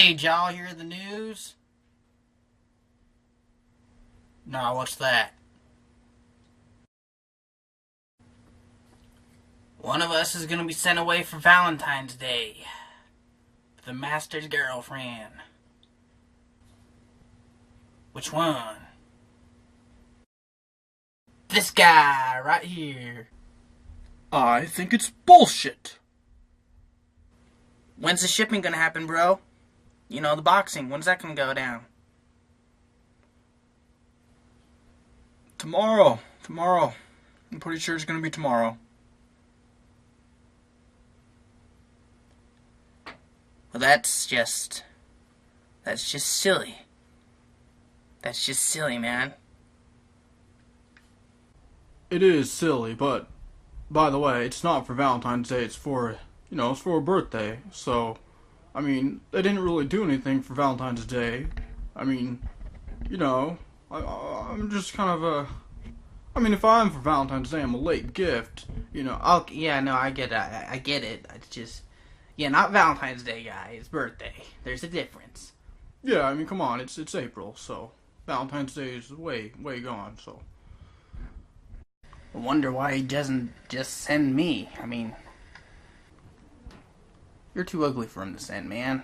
Hey, did y'all hear the news? No, what's that? One of us is gonna be sent away for Valentine's Day. The master's girlfriend. Which one? This guy, right here. I think it's bullshit. When's the shipping gonna happen, bro? You know, the boxing. When's that gonna go down? Tomorrow. I'm pretty sure it's gonna be tomorrow. Well, that's just silly. That's just silly, man. It is silly, but by the way, it's not for Valentine's Day. It's for it's for a birthday. So, I mean, they didn't really do anything for Valentine's Day. I mean, I'm just kind of a. I mean, if I'm for Valentine's Day, I'm a late gift. Okay, yeah, no, I get it. I get it. It's just, yeah, not Valentine's Day, guy. It's birthday. There's a difference. Yeah, I mean, come on, it's April, so Valentine's Day is way gone. So. I wonder why he doesn't just send me. I mean, you're too ugly for him to send, man.